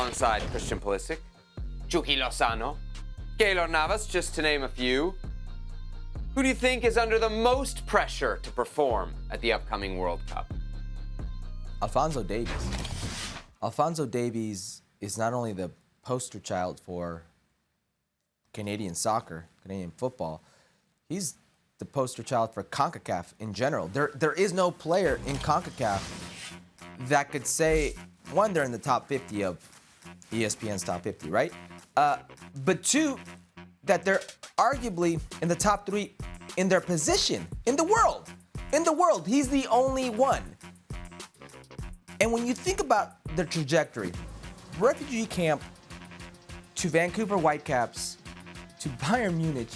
alongside Christian Pulisic, Chucky Lozano, Keylor Navas, just to name a few. Who do you think is under the most pressure to perform at the upcoming World Cup? Alphonso Davies. Alphonso Davies is not only the poster child for Canadian soccer, Canadian football, he's the poster child for CONCACAF in general. There is no player in CONCACAF that could say, one, they're in the top 50 of ESPN's top 50, right? But two, that they're arguably in the top 3 in their position in the world. In the world, he's the only one. And when you think about the trajectory, refugee camp to Vancouver Whitecaps, to Bayern Munich,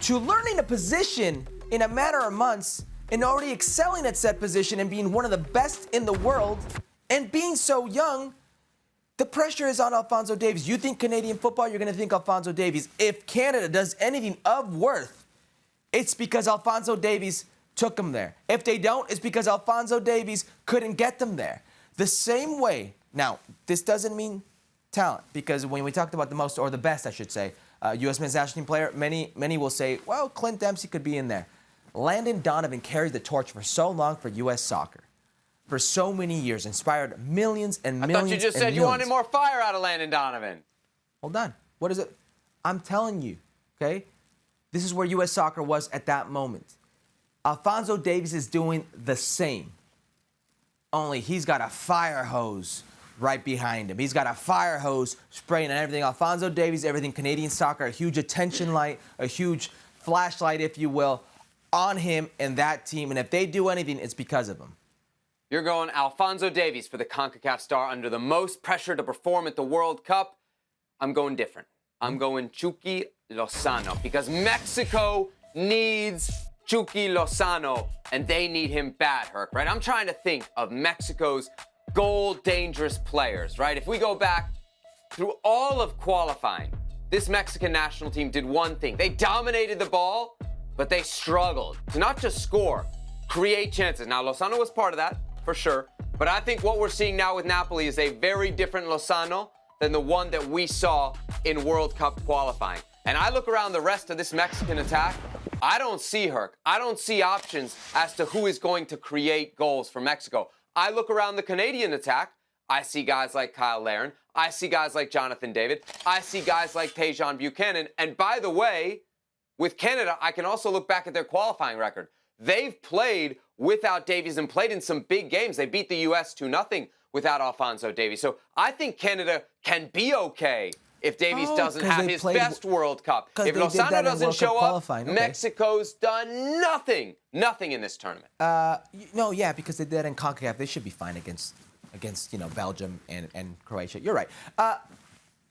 to learning a position in a matter of months and already excelling at said position and being one of the best in the world and being so young, the pressure is on Alphonso Davies. You think Canadian football, you're going to think Alphonso Davies. If Canada does anything of worth, it's because Alphonso Davies took them there. If they don't, it's because Alphonso Davies couldn't get them there. The same way, now, this doesn't mean talent, because when we talked about the most, or the best, I should say, U.S. men's national team player, many will say, well, Clint Dempsey could be in there. Landon Donovan carried the torch for so long for U.S. soccer. For so many years, inspired millions and millions. I thought you just said you wanted more fire out of Landon Donovan. Hold on. What is it? I'm telling you, okay? This is where U.S. soccer was at that moment. Alphonso Davies is doing the same. Only he's got a fire hose right behind him. He's got a fire hose spraying on everything. Alphonso Davies, everything Canadian soccer, a huge attention light, a huge flashlight, if you will, on him and that team. And if they do anything, it's because of him. You're going Alphonso Davies for the CONCACAF star under the most pressure to perform at the World Cup. I'm going different. I'm going Chucky Lozano because Mexico needs Chucky Lozano and they need him bad, Herc, right? I'm trying to think of Mexico's goal-dangerous players, right? If we go back through all of qualifying, this Mexican national team did one thing. They dominated the ball, but they struggled to not just score, create chances. Now, Lozano was part of that, for sure. But I think what we're seeing now with Napoli is a very different Lozano than the one that we saw in World Cup qualifying. And I look around the rest of this Mexican attack, I don't see Herc. I don't see options as to who is going to create goals for Mexico. I look around the Canadian attack, I see guys like Kyle Larin, I see guys like Jonathan David, I see guys like Tejan Buchanan. And by the way, with Canada, I can also look back at their qualifying record. They've played without Davies and played in some big games. They beat the U.S. 2-0 without Alphonso Davies. So I think Canada can be okay if Davies doesn't have his best World Cup. If Lozano doesn't show up, Mexico's done nothing in this tournament. No, yeah, because they did in CONCACAF. They should be fine against Belgium and Croatia. You're right.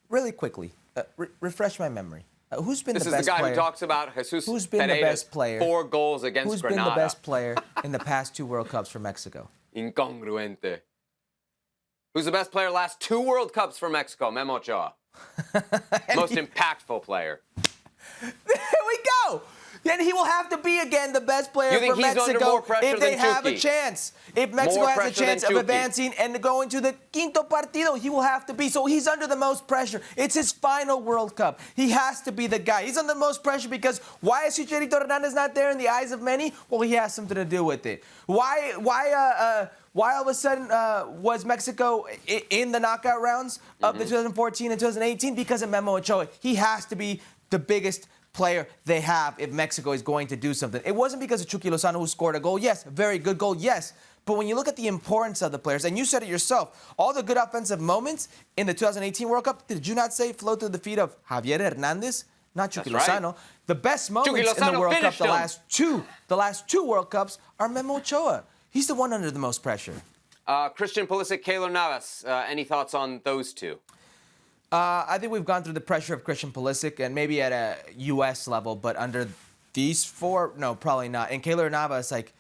Really quickly, refresh my memory. Who's been the best player? This is the guy who talks about Jesus Who's been the best player? 4 goals against Grenada. Who's been the best player in the past 2 World Cups for Mexico? Incongruente. Who's the best player last 2 World Cups for Mexico? Memo Ochoa. Most impactful player. There we go. Then he will have to be again the best player for Mexico if they have a chance. If Mexico has a chance of advancing and going to the quinto partido, he will have to be. So he's under the most pressure. It's his final World Cup. He has to be the guy. He's under the most pressure because why is Chicharito Hernandez not there in the eyes of many? Well, he has something to do with it. Why all of a sudden was Mexico in the knockout rounds of the 2014 and 2018? Because of Memo Ochoa. He has to be the biggest player they have if Mexico is going to do something. It wasn't because of Chucky Lozano who scored a goal. Yes, a very good goal, yes. But when you look at the importance of the players, and you said it yourself, all the good offensive moments in the 2018 World Cup, did you not say flow through the feet of Javier Hernandez? Not Chucky Lozano. Right. The best moments in the World Cup, the last two World Cups, are Memo Ochoa. He's the one under the most pressure. Christian Pulisic, Keylor Navas, any thoughts on those two? I think we've gone through the pressure of Christian Pulisic and maybe at a U.S. level, but under these 4, no, probably not. And Keylor Navas, like,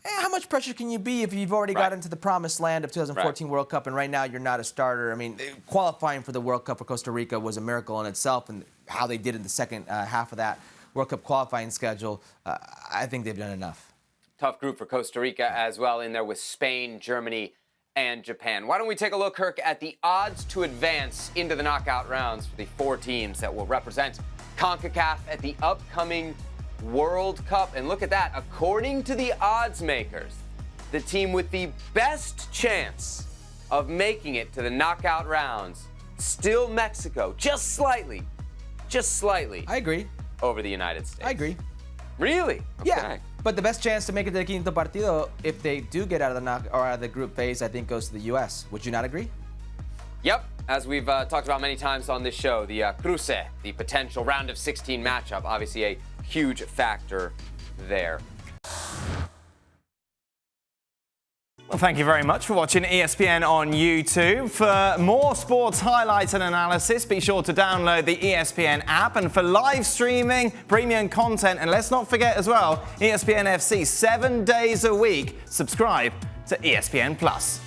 how much pressure can you be if you've already got into the promised land of 2014 World Cup and right now you're not a starter? I mean, qualifying for the World Cup for Costa Rica was a miracle in itself, and how they did in the second half of that World Cup qualifying schedule, I think they've done enough. Tough group for Costa Rica as well in there with Spain, Germany, and Japan. Why don't we take a look, Herc, at the odds to advance into the knockout rounds for the 4 teams that will represent CONCACAF at the upcoming World Cup. And look at that, according to the odds makers, the team with the best chance of making it to the knockout rounds, still Mexico, just slightly I agree. over the United States. I agree. Really? Okay. Yeah, but the best chance to make it to the quinto partido, if they do get out of the out of the group phase, I think goes to the U.S. Would you not agree? Yep, as we've talked about many times on this show, the cruce, the potential round of 16 matchup, obviously a huge factor there. Well, thank you very much for watching ESPN on YouTube. For more sports highlights and analysis, be sure to download the ESPN app. And for live streaming, premium content, and let's not forget as well, ESPN FC 7 days a week. Subscribe to ESPN Plus.